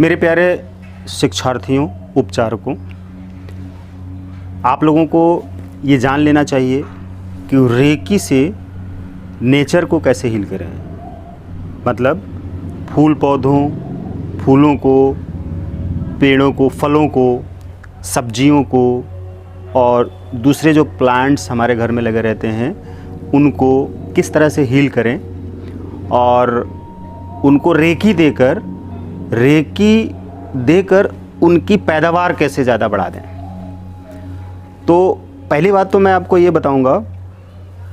मेरे प्यारे शिक्षार्थियों, उपचारकों, आप लोगों को ये जान लेना चाहिए कि रेकी से नेचर को कैसे हील करें। मतलब फूल पौधों, फूलों को, पेड़ों को, फलों को, सब्जियों को और दूसरे जो प्लांट्स हमारे घर में लगे रहते हैं उनको किस तरह से हील करें और उनको रेकी देकर उनकी पैदावार कैसे ज़्यादा बढ़ा दें। तो पहली बात तो मैं आपको ये बताऊंगा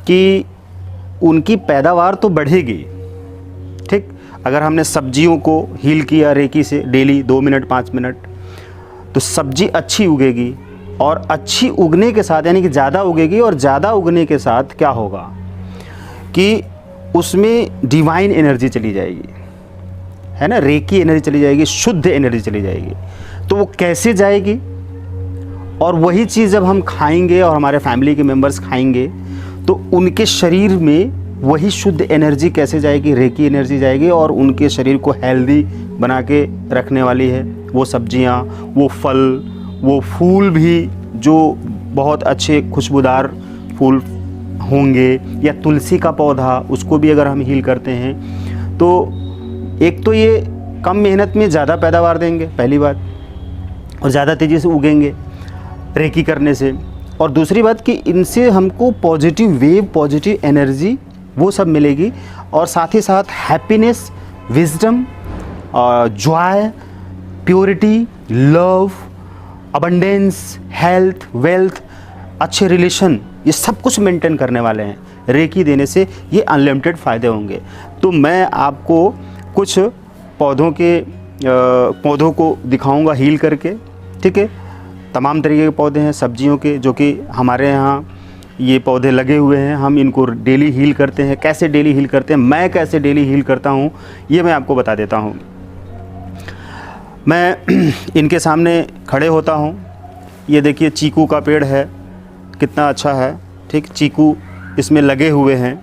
कि उनकी पैदावार तो बढ़ेगी, ठीक। अगर हमने सब्जियों को हील किया रेकी से डेली 2 मिनट 5 मिनट, तो सब्जी अच्छी उगेगी और अच्छी उगने के साथ यानी कि ज़्यादा उगेगी और ज़्यादा उगने के साथ क्या होगा कि उसमें डिवाइन एनर्जी चली जाएगी, है ना, रेकी एनर्जी चली जाएगी, शुद्ध एनर्जी चली जाएगी। तो वो कैसे जाएगी और वही चीज़ जब हम खाएंगे और हमारे फैमिली के मेंबर्स खाएंगे तो उनके शरीर में वही शुद्ध एनर्जी कैसे जाएगी, रेकी एनर्जी जाएगी और उनके शरीर को हेल्दी बना के रखने वाली है। वो सब्जियां, वो फल, वो फूल भी जो बहुत अच्छे खुशबूदार फूल होंगे, या तुलसी का पौधा, उसको भी अगर हम हील करते हैं तो एक तो ये कम मेहनत में ज़्यादा पैदावार देंगे, पहली बात, और ज़्यादा तेज़ी से उगेंगे रेकी करने से। और दूसरी बात कि इनसे हमको पॉजिटिव वेव, पॉजिटिव एनर्जी वो सब मिलेगी और साथ ही साथ happiness, wisdom, Joy, purity, love, abundance, health, wealth, अच्छे रिलेशन, ये सब कुछ मेंटेन करने वाले हैं रेकी देने से। ये अनलिमिटेड फ़ायदे होंगे। तो मैं आपको कुछ पौधों को दिखाऊंगा हील करके, ठीक है। तमाम तरीके के पौधे हैं सब्जियों के जो कि हमारे यहाँ ये पौधे लगे हुए हैं। हम इनको डेली हील करते हैं। कैसे डेली हील करते हैं, मैं कैसे डेली हील करता हूँ, ये मैं आपको बता देता हूँ। मैं इनके सामने खड़े होता हूँ। ये देखिए चीकू का पेड़ है, कितना अच्छा है, ठीक। चीकू इसमें लगे हुए हैं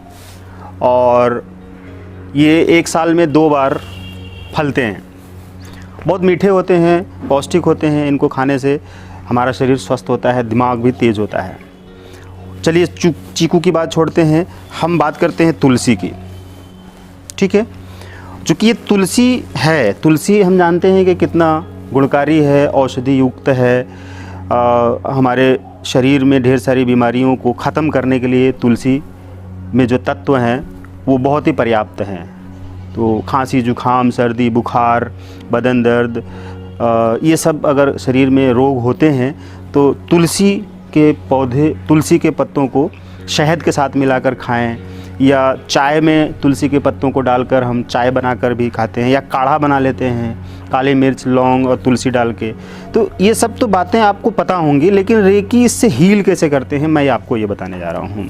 और ये 1 साल में 2 बार फलते हैं। बहुत मीठे होते हैं, पौष्टिक होते हैं। इनको खाने से हमारा शरीर स्वस्थ होता है, दिमाग भी तेज़ होता है। चलिए चीकू की बात छोड़ते हैं, हम बात करते हैं तुलसी की, ठीक है। चूँकि ये तुलसी है, तुलसी हम जानते हैं कि कितना गुणकारी है, औषधि युक्त है। हमारे शरीर में ढेर सारी बीमारियों को ख़त्म करने के लिए तुलसी में जो तत्व हैं वो बहुत ही पर्याप्त हैं। तो खांसी, जुखाम, सर्दी, बुखार, बदन दर्द, ये सब अगर शरीर में रोग होते हैं तो तुलसी के पौधे, तुलसी के पत्तों को शहद के साथ मिलाकर खाएं, या चाय में तुलसी के पत्तों को डालकर हम चाय बनाकर भी खाते हैं, या काढ़ा बना लेते हैं काली मिर्च, लौंग और तुलसी डाल के। तो ये सब तो बातें आपको पता होंगी, लेकिन रेकी इससे हील कैसे करते हैं मैं आपको ये बताने जा रहा हूँ।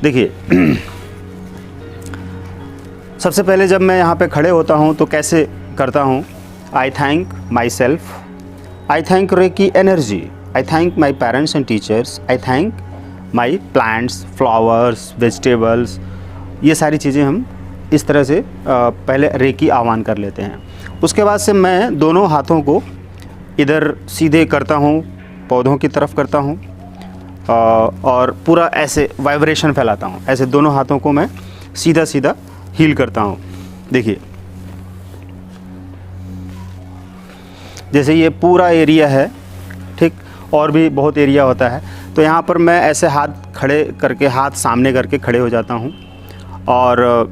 देखिए सबसे पहले जब मैं यहाँ पे खड़े होता हूँ तो कैसे करता हूँ, I thank myself, I thank reiki energy, I thank my parents and teachers, I thank my plants, flowers, vegetables. ये सारी चीज़ें हम इस तरह से पहले रेकी आह्वान कर लेते हैं। उसके बाद से मैं दोनों हाथों को इधर सीधे करता हूँ, पौधों की तरफ करता हूँ और पूरा ऐसे वाइब्रेशन फैलाता हूँ। ऐसे दोनों हाथों को मैं सीधा सीधा हील करता हूँ। देखिए जैसे ये पूरा एरिया है, ठीक, और भी बहुत एरिया होता है। तो यहाँ पर मैं ऐसे हाथ खड़े करके, हाथ सामने करके खड़े हो जाता हूँ और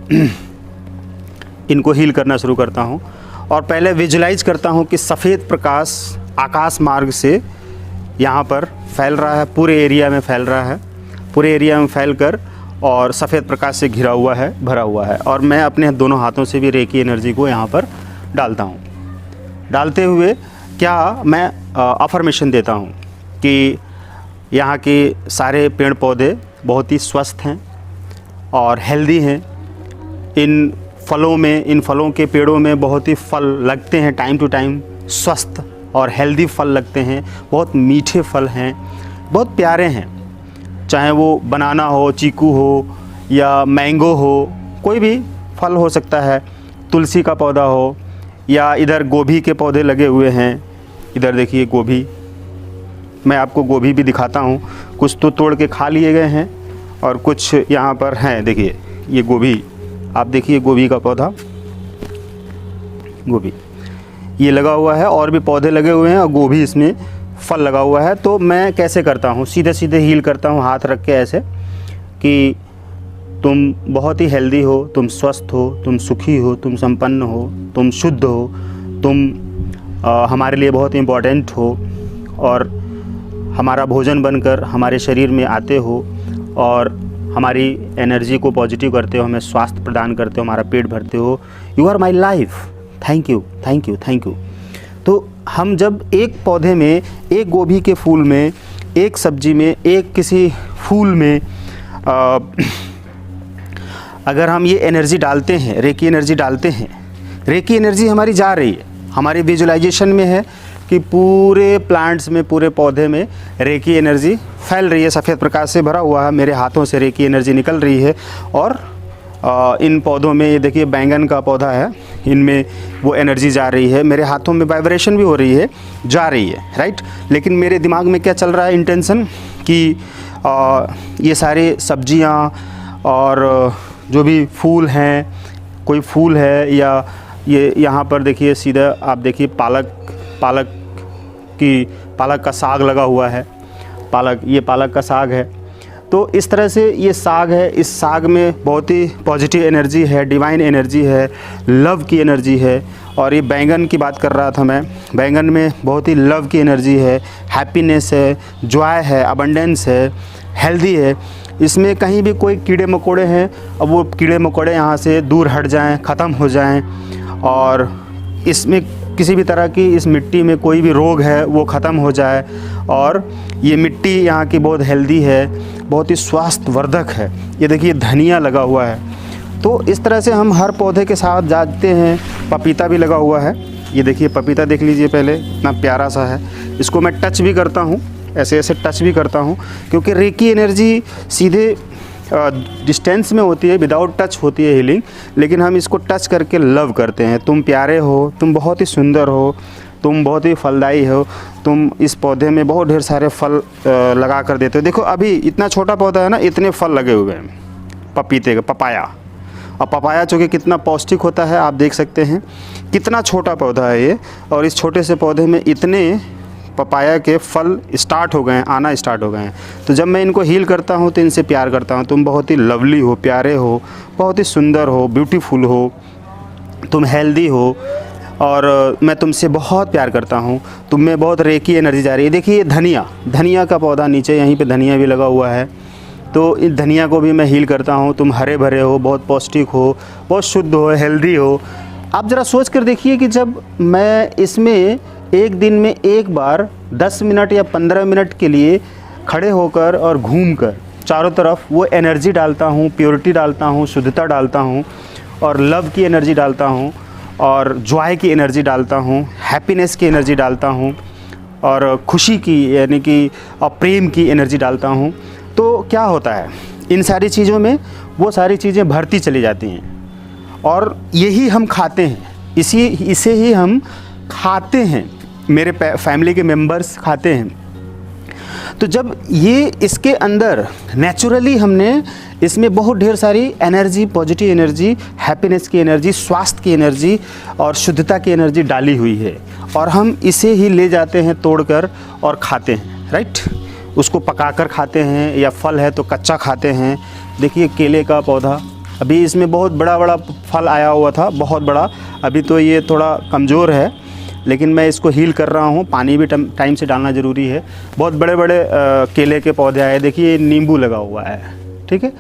इनको हील करना शुरू करता हूँ। और पहले विजुलाइज करता हूँ कि सफ़ेद प्रकाश आकाश मार्ग से यहाँ पर फैल रहा है, पूरे एरिया में फैल रहा है, पूरे एरिया में फैल कर और सफ़ेद प्रकाश से घिरा हुआ है, भरा हुआ है। और मैं अपने दोनों हाथों से भी रेकी एनर्जी को यहाँ पर डालता हूँ। डालते हुए क्या मैं अफर्मेशन देता हूँ कि यहाँ के सारे पेड़ पौधे बहुत ही स्वस्थ हैं और हेल्दी हैं। इन फलों के पेड़ों में बहुत ही फल लगते हैं टाइम टू टाइम, स्वस्थ और हेल्दी फल लगते हैं। बहुत मीठे फल हैं, बहुत प्यारे हैं। चाहे वो बनाना हो, चीकू हो या मैंगो हो, कोई भी फल हो सकता है, तुलसी का पौधा हो या इधर गोभी के पौधे लगे हुए हैं, इधर देखिए गोभी, मैं आपको गोभी भी दिखाता हूँ। कुछ तो तोड़ के खा लिए गए हैं और कुछ यहाँ पर हैं। देखिए ये गोभी, आप देखिए गोभी का पौधा, गोभी ये लगा हुआ है और भी पौधे लगे हुए हैं और गोभी इसमें फल लगा हुआ है। तो मैं कैसे करता हूँ, सीधे सीधे हील करता हूँ हाथ रख के ऐसे कि तुम बहुत ही हेल्दी हो, तुम स्वस्थ हो, तुम सुखी हो, तुम संपन्न हो, तुम शुद्ध हो, तुम हमारे लिए बहुत इम्पोर्टेंट हो और हमारा भोजन बनकर हमारे शरीर में आते हो और हमारी एनर्जी को पॉजिटिव करते हो, हमें स्वास्थ्य प्रदान करते हो, हमारा पेट भरते हो। You are my life, thank you thank you thank you. तो हम जब एक पौधे में, एक गोभी के फूल में, एक सब्जी में, एक किसी फूल में अगर हम ये एनर्जी डालते हैं, रेकी एनर्जी डालते हैं, रेकी एनर्जी हमारी जा रही है, हमारी विजुअलाइजेशन में है कि पूरे प्लांट्स में, पूरे पौधे में रेकी एनर्जी फैल रही है, सफ़ेद प्रकाश से भरा हुआ है, मेरे हाथों से रेकी एनर्जी निकल रही है। और इन पौधों में ये देखिए बैंगन का पौधा है, इनमें वो एनर्जी जा रही है, मेरे हाथों में वाइब्रेशन भी हो रही है, जा रही है, राइट। लेकिन मेरे दिमाग में क्या चल रहा है, इंटेंशन कि ये सारे सब्जियां और जो भी फूल हैं, कोई फूल है या ये यहाँ पर देखिए सीधा आप देखिए पालक का साग लगा हुआ है, ये पालक का साग है। तो इस तरह से ये साग है, इस साग में बहुत ही पॉजिटिव एनर्जी है, डिवाइन एनर्जी है, लव की एनर्जी है। और ये बैंगन की बात कर रहा था मैं, बैंगन में बहुत ही लव की एनर्जी है, हैप्पीनेस है, जॉय है, अबंडेंस है, हेल्दी है। इसमें कहीं भी कोई कीड़े मकोड़े हैं, अब वो कीड़े मकोड़े यहाँ से दूर हट जाएं, ख़त्म हो जाएं। और इसमें किसी भी तरह की, इस मिट्टी में कोई भी रोग है वो ख़त्म हो जाए। और ये मिट्टी यहाँ की बहुत हेल्दी है, बहुत ही स्वास्थ्यवर्धक है। ये देखिए धनिया लगा हुआ है। तो इस तरह से हम हर पौधे के साथ जाते हैं। पपीता भी लगा हुआ है, ये देखिए पपीता देख लीजिए पहले, इतना प्यारा सा है। इसको मैं टच भी करता हूँ, ऐसे ऐसे टच भी करता हूँ, क्योंकि रेकी एनर्जी सीधे डिस्टेंस में होती है, विदाउट टच होती है हीलिंग, लेकिन हम इसको टच करके लव करते हैं। तुम प्यारे हो, तुम बहुत ही सुंदर हो, तुम बहुत ही फलदायी हो, तुम इस पौधे में बहुत ढेर सारे फल लगा कर देते हो। देखो अभी इतना छोटा पौधा है ना, इतने फल लगे हुए हैं पपीते का, पपाया। और पपाया चूँकि कितना पौष्टिक होता है आप देख सकते हैं, कितना छोटा पौधा है ये, और इस छोटे से पौधे में इतने पपाया के फल स्टार्ट हो गए हैं, आना स्टार्ट हो गए हैं। तो जब मैं इनको हील करता हूँ तो इनसे प्यार करता हूँ। तुम बहुत ही लवली हो, प्यारे हो, बहुत ही सुंदर हो, ब्यूटीफुल हो, तुम हेल्दी हो और मैं तुमसे बहुत प्यार करता हूँ। तुम में बहुत रेकी एनर्जी जा रही है। देखिए ये धनिया का पौधा, नीचे यहीं पे धनिया भी लगा हुआ है। तो इस धनिया को भी मैं हील करता हूँ। तुम हरे भरे हो, बहुत पौष्टिक हो, बहुत शुद्ध हो, हेल्दी हो। आप ज़रा सोच कर देखिए कि जब मैं इसमें एक दिन में एक बार 10 मिनट या 15 मिनट के लिए खड़े होकर और घूमकर चारों तरफ वो एनर्जी डालता हूँ, प्योरिटी डालता हूँ, शुद्धता डालता हूँ और लव की एनर्जी डालता हूँ और जॉय की एनर्जी डालता हूँ, हैप्पीनेस की एनर्जी डालता हूँ और खुशी की यानी कि प्रेम की एनर्जी डालता हूँ, तो क्या होता है, इन सारी चीज़ों में वो सारी चीज़ें भरती चली जाती हैं। और यही हम खाते हैं, इसे ही हम खाते हैं, मेरे फैमिली के मेंबर्स खाते हैं। तो जब ये इसके अंदर नेचुरली हमने इसमें बहुत ढेर सारी एनर्जी, पॉजिटिव एनर्जी, हैप्पीनेस की एनर्जी, स्वास्थ्य की एनर्जी और शुद्धता की एनर्जी डाली हुई है, और हम इसे ही ले जाते हैं तोड़कर और खाते हैं, राइट। उसको पकाकर खाते हैं, या फल है तो कच्चा खाते हैं। देखिए केले का पौधा, अभी इसमें बहुत बड़ा फल आया हुआ था, बहुत बड़ा। अभी तो ये थोड़ा कमज़ोर है, लेकिन मैं इसको हील कर रहा हूँ। पानी भी टाइम से डालना ज़रूरी है। बहुत बड़े बड़े केले के पौधे आए, देखिए नींबू लगा हुआ है, ठीक है।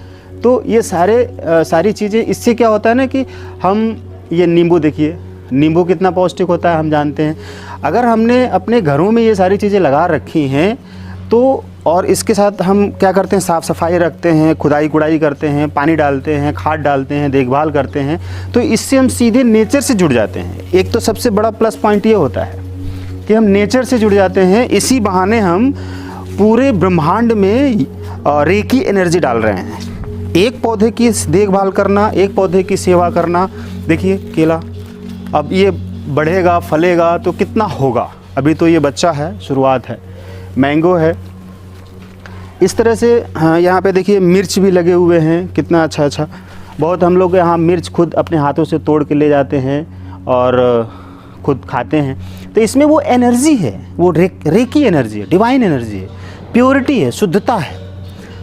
तो ये सारी चीज़ें, इससे क्या होता है ना कि हम ये नींबू, देखिए नींबू कितना पौष्टिक होता है हम जानते हैं। अगर हमने अपने घरों में ये सारी चीज़ें लगा रखी हैं तो, और इसके साथ हम क्या करते हैं, साफ़ सफाई रखते हैं, खुदाई कुड़ाई करते हैं, पानी डालते हैं, खाद डालते हैं, देखभाल करते हैं, तो इससे हम सीधे नेचर से जुड़ जाते हैं। एक तो सबसे बड़ा प्लस पॉइंट ये होता है कि हम नेचर से जुड़ जाते हैं। इसी बहाने हम पूरे ब्रह्मांड में रेकी एनर्जी डाल रहे हैं। एक पौधे की देखभाल करना, एक पौधे की सेवा करना। देखिए केला, अब ये बढ़ेगा फलेगा तो कितना होगा। अभी तो ये बच्चा है, शुरुआत है, मैंगो है। इस तरह से हाँ, यहाँ पे देखिए मिर्च भी लगे हुए हैं, कितना अच्छा अच्छा। बहुत हम लोग यहाँ मिर्च खुद अपने हाथों से तोड़ के ले जाते हैं और खुद खाते हैं। तो इसमें वो एनर्जी है, वो रेकी एनर्जी है, डिवाइन एनर्जी है, प्योरिटी है, शुद्धता है।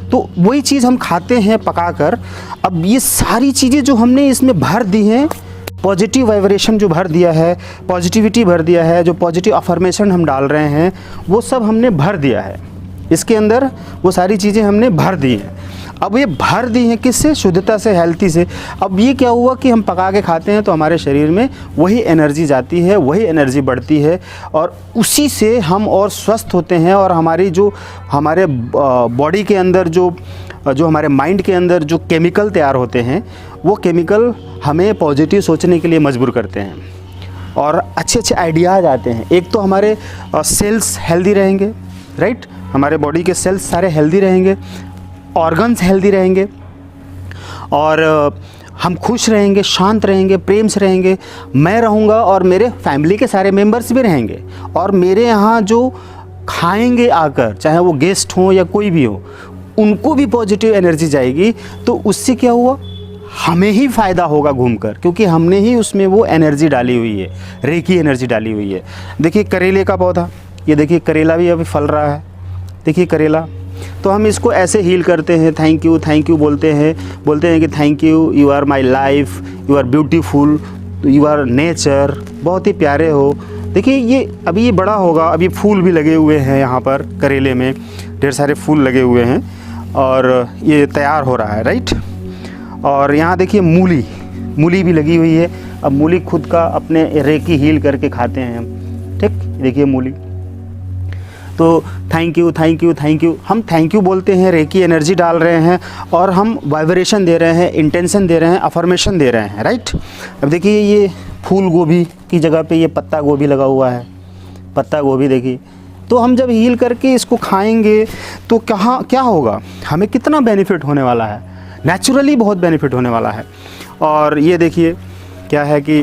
तो वही चीज़ हम खाते हैं पकाकर। अब ये सारी चीज़ें जो हमने इसमें भर दी हैं, पॉजिटिव वाइब्रेशन जो भर दिया है, पॉजिटिविटी भर दिया है, जो पॉजिटिव अफर्मेशन हम डाल रहे हैं, वो सब हमने भर दिया है इसके अंदर। वो सारी चीज़ें हमने भर दी हैं। अब ये भर दी हैं किससे? शुद्धता से, हेल्थी से। अब ये क्या हुआ कि हम पका के खाते हैं तो हमारे शरीर में वही एनर्जी जाती है, वही एनर्जी बढ़ती है और उसी से हम और स्वस्थ होते हैं। और हमारी जो हमारे बॉडी के अंदर जो हमारे माइंड के अंदर जो केमिकल तैयार होते हैं, वो केमिकल हमें पॉजिटिव सोचने के लिए मजबूर करते हैं और अच्छे अच्छे आइडियाज़ आते हैं। एक तो हमारे सेल्स हेल्दी रहेंगे, राइट, हमारे बॉडी के सेल्स सारे हेल्दी रहेंगे, ऑर्गन्स हेल्दी रहेंगे और हम खुश रहेंगे, शांत रहेंगे, प्रेम से रहेंगे। मैं रहूँगा और मेरे फैमिली के सारे मेंबर्स भी रहेंगे और मेरे यहाँ जो खाएंगे आकर, चाहे वो गेस्ट हों या कोई भी हो, उनको भी पॉजिटिव एनर्जी जाएगी। तो उससे क्या हुआ? हमें ही फ़ायदा होगा घूमकर, क्योंकि हमने ही उसमें वो एनर्जी डाली हुई है, रेकी एनर्जी डाली हुई है। देखिए करेले का पौधा, ये देखिए करेला भी अभी फल रहा है, देखिए करेला। तो हम इसको ऐसे हील करते हैं, थैंक यू बोलते हैं कि thank you, you are my life, you are beautiful, you are nature, बहुत ही प्यारे हो। देखिए ये अभी ये बड़ा होगा, अभी फूल भी लगे हुए हैं यहाँ पर करेले में, ढेर सारे फूल लगे हुए हैं और ये तैयार हो रहा है, राइट। और यहाँ देखिए मूली भी लगी हुई है। अब मूली खुद का अपने रेकी हील करके खाते हैं हम, ठीक। देखिए मूली, तो थैंक यू, हम थैंक यू बोलते हैं, रेकी एनर्जी डाल रहे हैं और हम वाइब्रेशन दे रहे हैं, इंटेंशन दे रहे हैं, अफर्मेशन दे रहे हैं, राइट। अब देखिए ये फूल गोभी की जगह पे ये पत्ता गोभी लगा हुआ है, पत्ता गोभी देखिए। तो हम जब हील करके इसको खाएंगे तो क्या होगा, हमें कितना बेनिफिट होने वाला है, नेचुरली बहुत बेनिफिट होने वाला है। और ये देखिए क्या है कि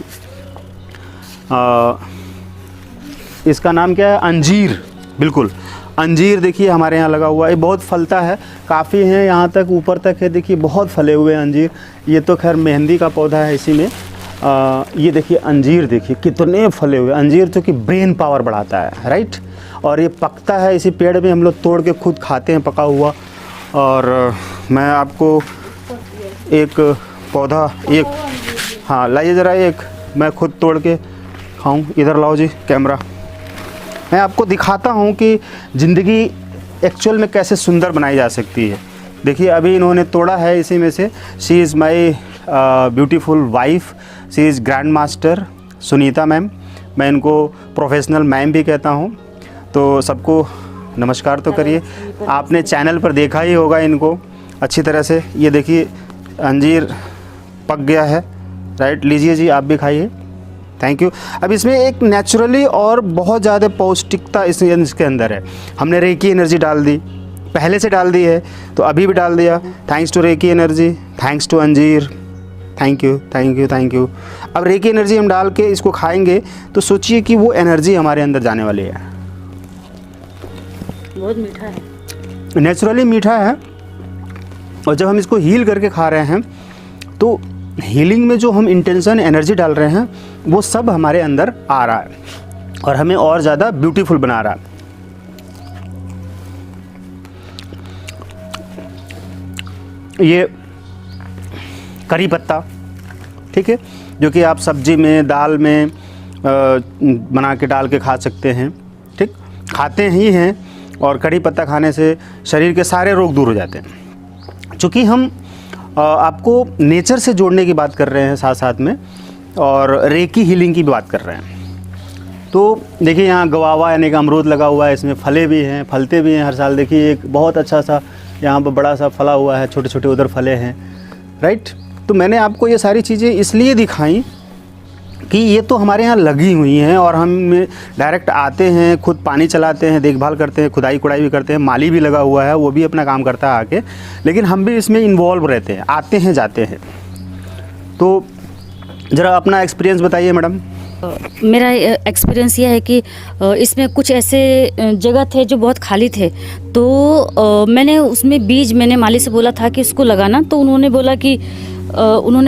इसका नाम क्या है, अंजीर, बिल्कुल अंजीर देखिए हमारे यहाँ लगा हुआ है, ये बहुत फलता है, काफ़ी है, यहाँ तक ऊपर तक है, देखिए बहुत फले हुए हैं अंजीर। ये तो खैर मेहंदी का पौधा है इसी में। ये देखिए अंजीर, देखिए कितने फले हुए अंजीर, जो कि ब्रेन पावर बढ़ाता है, राइट। और ये पकता है इसी पेड़ में, हम लोग तोड़ के खुद खाते हैं पका हुआ। और मैं आपको एक पौधा, एक, हाँ लाइए ज़रा, एक मैं खुद तोड़ के खाऊं। इधर लाओ जी कैमरा, मैं आपको दिखाता हूं कि ज़िंदगी एक्चुअल में कैसे सुंदर बनाई जा सकती है। देखिए अभी इन्होंने तोड़ा है इसी में से। She is my beautiful wife, she is grand master Sunita ma'am. मैं इनको प्रोफेशनल मैम भी कहता हूं। तो सबको नमस्कार तो करिए। आपने चैनल पर देखा ही होगा इनको अच्छी तरह से। ये देखिए अंजीर पक गया है, राइट, लीजिए जी आप भी खाइए, थैंक यू। अब इसमें एक नेचुरली और बहुत ज़्यादा पौष्टिकता इसके अंदर है। हमने रेकी एनर्जी डाल दी, पहले से डाल दी है तो अभी भी डाल दिया। Thanks to reiki energy, thanks to अंजीर, थैंक यू। अब रेकी एनर्जी हम डाल के इसको खाएंगे तो सोचिए कि वो एनर्जी हमारे अंदर जाने वाली है। बहुत मीठा है, नेचुरली मीठा है। और जब हम इसको हील करके खा रहे हैं तो हीलिंग में जो हम इंटेंशन एनर्जी डाल रहे हैं वो सब हमारे अंदर आ रहा है और हमें और ज़्यादा ब्यूटीफुल बना रहा है। ये करी पत्ता, ठीक है, जो कि आप सब्जी में, दाल में बना के डाल के खा सकते हैं, ठीक, खाते ही हैं। और करी पत्ता खाने से शरीर के सारे रोग दूर हो जाते हैं। चूँकि हम आपको नेचर से जोड़ने की बात कर रहे हैं साथ साथ में, और रेकी हीलिंग की भी बात कर रहे हैं। तो देखिए यहाँ गवावा यानी कि अमरूद लगा हुआ है, इसमें फले भी हैं, फलते भी हैं हर साल। देखिए एक बहुत अच्छा सा यहाँ पर बड़ा सा फला हुआ है, छोटे छोटे उधर फले हैं, राइट। तो मैंने आपको ये सारी चीज़ें इसलिए दिखाई कि ये तो हमारे यहाँ लगी हुई हैं और हम डायरेक्ट आते हैं, खुद पानी चलाते हैं, देखभाल करते हैं, खुदाई कुड़ाई भी करते हैं। माली भी लगा हुआ है, वो भी अपना काम करता है आके, लेकिन हम भी इसमें इन्वॉल्व रहते हैं, आते हैं जाते हैं। तो ज़रा अपना एक्सपीरियंस बताइए मैडम। मेरा एक्सपीरियंस ये है कि इसमें कुछ ऐसे जगह थे जो बहुत खाली थे, तो मैंने उसमें बीज मैंने माली से बोला था कि इसको लगाना, तो उन्होंने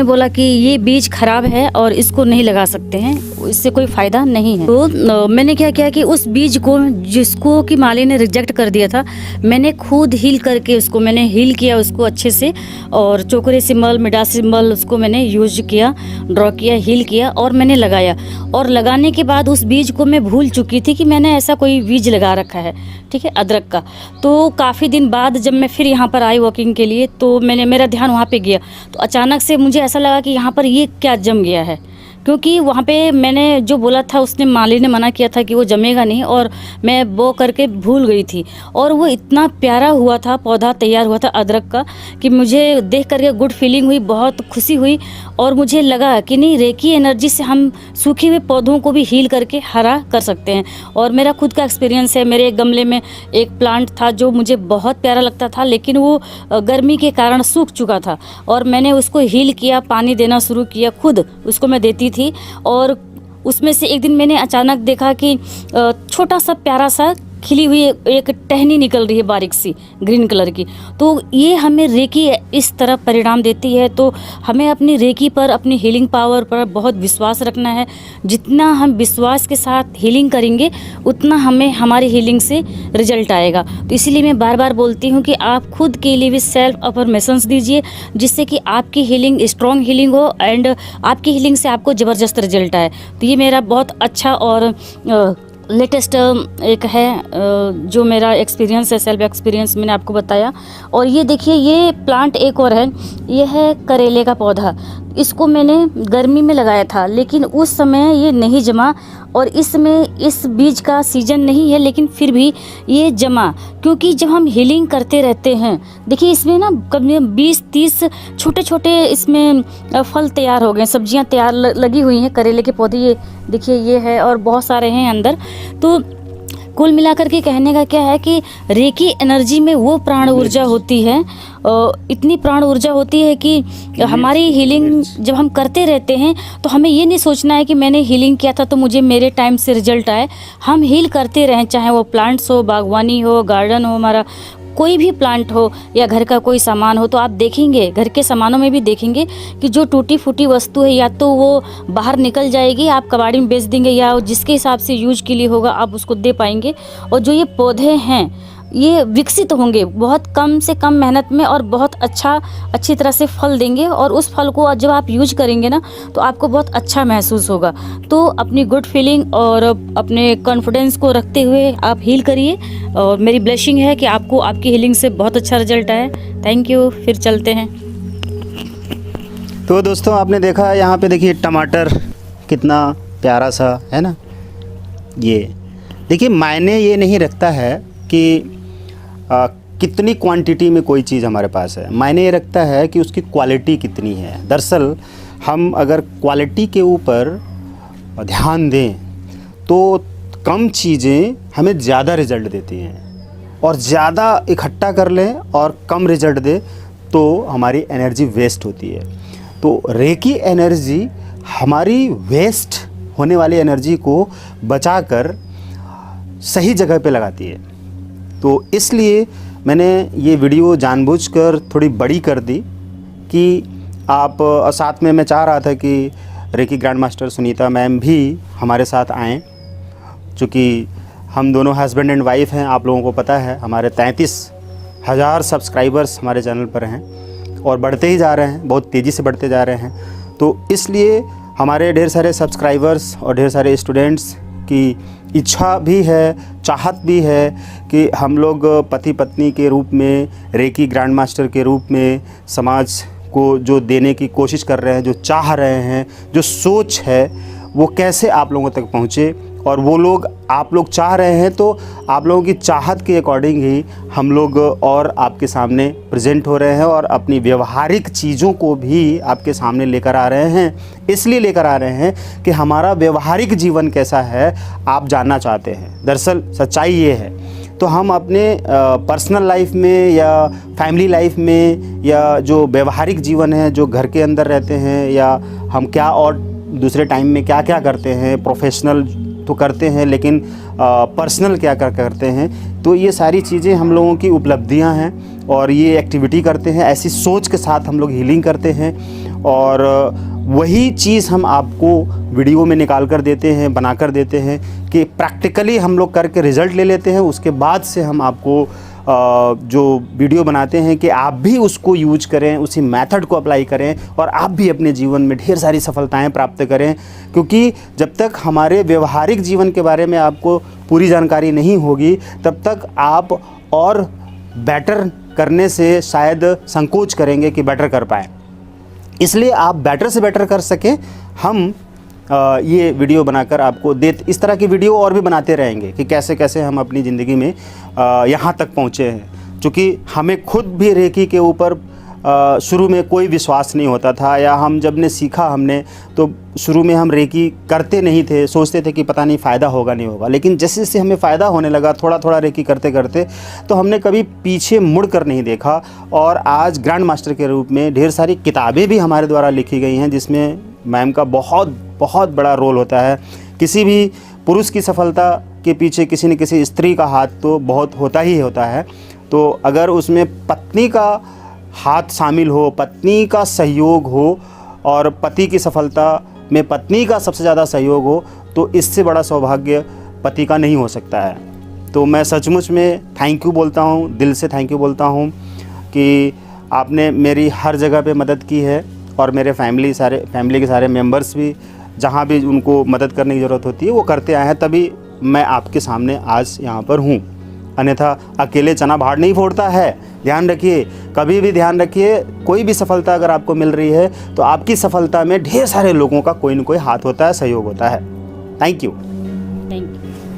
बोला कि ये बीज खराब है और इसको नहीं लगा सकते हैं, इससे कोई फ़ायदा नहीं है। तो मैंने क्या किया कि उस बीज को जिसको कि माली ने रिजेक्ट कर दिया था, मैंने खुद हील करके उसको मैंने हील किया उसको अच्छे से, और चोकरे सिंबल मिडा सिंबल उसको मैंने यूज किया, ड्रॉ किया, हील किया और मैंने लगाया। और लगाने के बाद उस बीज को मैं भूल चुकी थी कि मैंने ऐसा कोई बीज लगा रखा है, ठीक है, अदरक का। तो काफ़ी दिन बाद जब मैं फिर यहाँ पर आई वॉकिंग के लिए, तो मेरा ध्यान वहाँ पे गया, तो अचानक से मुझे ऐसा लगा कि यहाँ पर ये क्या जम गया है, क्योंकि वहाँ पे मैंने जो बोला था उसने माली ने मना किया था कि वो जमेगा नहीं, और मैं बो करके भूल गई थी। और वो इतना प्यारा हुआ था, पौधा तैयार हुआ था अदरक का, कि मुझे देख करके गुड फीलिंग हुई, बहुत खुशी हुई। और मुझे लगा कि नहीं, रेकी एनर्जी से हम सूखे हुए पौधों को भी हील करके हरा कर सकते हैं। और मेरा खुद का एक्सपीरियंस है, मेरे एक गमले में एक प्लांट था जो मुझे बहुत प्यारा लगता था, लेकिन वो गर्मी के कारण सूख चुका था, और मैंने उसको हील किया, पानी देना शुरू किया, खुद उसको मैं देती थी। और उसमें से एक दिन मैंने अचानक देखा कि छोटा सा प्यारा सा खिली हुई एक टहनी निकल रही है, बारीक सी ग्रीन कलर की। तो ये हमें रेकी इस तरह परिणाम देती है। तो हमें अपनी रेकी पर, अपनी हीलिंग पावर पर बहुत विश्वास रखना है। जितना हम विश्वास के साथ हीलिंग करेंगे, उतना हमें हमारी हीलिंग से रिजल्ट आएगा। तो इसीलिए मैं बार बार बोलती हूँ कि आप खुद के लिए भी सेल्फ अफर्मेशंस दीजिए, जिससे कि आपकी हीलिंग स्ट्रॉन्ग हीलिंग हो, एंड आपकी हीलिंग से आपको ज़बरदस्त रिजल्ट आए। तो ये मेरा बहुत अच्छा और लेटेस्ट एक है जो मेरा एक्सपीरियंस है, सेल्फ एक्सपीरियंस मैंने आपको बताया। और ये देखिए, ये प्लांट एक और है, ये है करेले का पौधा। इसको मैंने गर्मी में लगाया था, लेकिन उस समय ये नहीं जमा, और इस समय इस बीज का सीजन नहीं है, लेकिन फिर भी ये जमा। क्योंकि जब हम हीलिंग करते रहते हैं, देखिए इसमें ना कभी 20-30 छोटे छोटे इसमें फल तैयार हो गए, सब्जियां तैयार लगी हुई हैं, करेले के पौधे। ये देखिए, ये है, और बहुत सारे हैं अंदर। तो कुल मिलाकर के कहने का क्या है कि रेकी एनर्जी में वो प्राण ऊर्जा होती है, इतनी प्राण ऊर्जा होती है कि हमारी हीलिंग जब हम करते रहते हैं, तो हमें ये नहीं सोचना है कि मैंने हीलिंग किया था तो मुझे मेरे टाइम से रिजल्ट आए। हम हील करते रहें, चाहे वो प्लांट्स हो, बागवानी हो, गार्डन हो, हमारा कोई भी प्लांट हो, या घर का कोई सामान हो। तो आप देखेंगे, घर के सामानों में भी देखेंगे कि जो टूटी फूटी वस्तु है, या तो वो बाहर निकल जाएगी, आप कबाड़ी में बेच देंगे, या जिसके हिसाब से यूज के लिए होगा आप उसको दे पाएंगे। और जो ये पौधे हैं, ये विकसित होंगे बहुत कम से कम मेहनत में, और बहुत अच्छी तरह से फल देंगे। और उस फल को जब आप यूज करेंगे ना, तो आपको बहुत अच्छा महसूस होगा। तो अपनी गुड फीलिंग और अपने कॉन्फिडेंस को रखते हुए आप हील करिए, और मेरी ब्लेसिंग है कि आपको आपकी हीलिंग से बहुत अच्छा रिजल्ट आए। Thank you. फिर चलते हैं। तो दोस्तों, आपने देखा, यहाँ पे देखिए टमाटर कितना प्यारा सा है ना। ये देखिए, मायने ये नहीं रखता है कि कितनी क्वांटिटी में कोई चीज़ हमारे पास है, मायने ये रखता है कि उसकी क्वालिटी कितनी है। दरअसल हम अगर क्वालिटी के ऊपर ध्यान दें, तो कम चीज़ें हमें ज़्यादा रिज़ल्ट देती हैं, और ज़्यादा इकट्ठा कर लें और कम रिज़ल्ट दे तो हमारी एनर्जी वेस्ट होती है। तो रेकी एनर्जी हमारी वेस्ट होने वाली एनर्जी को बचाकर सही जगह पे लगाती है। तो इसलिए मैंने ये वीडियो जानबूझकर थोड़ी बड़ी कर दी कि आप, साथ में मैं चाह रहा था कि reiki grand master Sunita ma'am भी हमारे साथ आएँ, चूँकि हम दोनों हस्बैंड एंड वाइफ हैं। आप लोगों को पता है, हमारे 33,000 सब्सक्राइबर्स हमारे चैनल पर हैं, और बढ़ते ही जा रहे हैं, बहुत तेज़ी से बढ़ते जा रहे हैं। तो इसलिए हमारे ढेर सारे सब्सक्राइबर्स और ढेर सारे स्टूडेंट्स की इच्छा भी है, चाहत भी है कि हम लोग पति पत्नी के रूप में, रेकी ग्रैंड मास्टर के रूप में समाज को जो देने की कोशिश कर रहे हैं, जो चाह रहे हैं, जो सोच है, वो कैसे आप लोगों तक पहुँचे। और वो लोग, आप लोग चाह रहे हैं, तो आप लोगों की चाहत के अकॉर्डिंग ही हम लोग और आपके सामने प्रेजेंट हो रहे हैं, और अपनी व्यवहारिक चीज़ों को भी आपके सामने लेकर आ रहे हैं। इसलिए लेकर आ रहे हैं कि हमारा व्यवहारिक जीवन कैसा है, आप जानना चाहते हैं। दरअसल सच्चाई ये है। तो हम अपने पर्सनल लाइफ में या फैमिली लाइफ में, या जो व्यवहारिक जीवन है, जो घर के अंदर रहते हैं, या हम क्या और दूसरे टाइम में क्या क्या करते हैं, प्रोफेशनल तो करते हैं लेकिन पर्सनल क्या क्या करते हैं। तो ये सारी चीज़ें हम लोगों की उपलब्धियां हैं और ये एक्टिविटी करते हैं, ऐसी सोच के साथ हम लोग हीलिंग करते हैं और वही चीज़ हम आपको वीडियो में निकाल कर देते हैं, बना कर देते हैं कि प्रैक्टिकली हम लोग करके रिज़ल्ट ले लेते हैं। उसके बाद से हम आपको जो वीडियो बनाते हैं कि आप भी उसको यूज करें, उसी मेथड को अप्लाई करें और आप भी अपने जीवन में ढेर सारी सफलताएं प्राप्त करें। क्योंकि जब तक हमारे व्यवहारिक जीवन के बारे में आपको पूरी जानकारी नहीं होगी तब तक आप और बेटर करने से शायद संकोच करेंगे कि बेटर कर पाएँ। इसलिए आप बेटर से बेटर कर सकें, हम ये वीडियो बनाकर आपको इस तरह की वीडियो और भी बनाते रहेंगे कि कैसे कैसे हम अपनी ज़िंदगी में यहाँ तक पहुँचे हैं। क्योंकि हमें खुद भी रेकी के ऊपर शुरू में कोई विश्वास नहीं होता था, या हम जब ने सीखा हमने तो शुरू में हम रेकी करते नहीं थे, सोचते थे कि पता नहीं फ़ायदा होगा नहीं होगा। लेकिन जैसे जैसे हमें फ़ायदा होने लगा थोड़ा थोड़ा रेकी करते करते, तो हमने कभी पीछे मुड़ कर नहीं देखा। और आज ग्रैंड मास्टर के रूप में ढेर सारी किताबें भी हमारे द्वारा लिखी गई हैं जिसमें मैम का बहुत बहुत बड़ा रोल होता है। किसी भी पुरुष की सफलता के पीछे किसी न किसी स्त्री का हाथ तो बहुत होता ही होता है। तो अगर उसमें पत्नी का हाथ शामिल हो, पत्नी का सहयोग हो और पति की सफलता में पत्नी का सबसे ज़्यादा सहयोग हो, तो इससे बड़ा सौभाग्य पति का नहीं हो सकता है। तो मैं सचमुच में थैंक यू बोलता हूँ, दिल से थैंक यू बोलता हूँ कि आपने मेरी हर जगह पे मदद की है और मेरे फैमिली के सारे मेंबर्स भी जहाँ भी उनको मदद करने की ज़रूरत होती है वो करते आए हैं, तभी मैं आपके सामने आज यहाँ पर हूँ। अन्यथा अकेले चना भाड़ नहीं फोड़ता है। ध्यान रखिए, कभी भी ध्यान रखिए, कोई भी सफलता अगर आपको मिल रही है तो आपकी सफलता में ढेर सारे लोगों का कोई न कोई हाथ होता है, सहयोग होता है। Thank you. Thank you.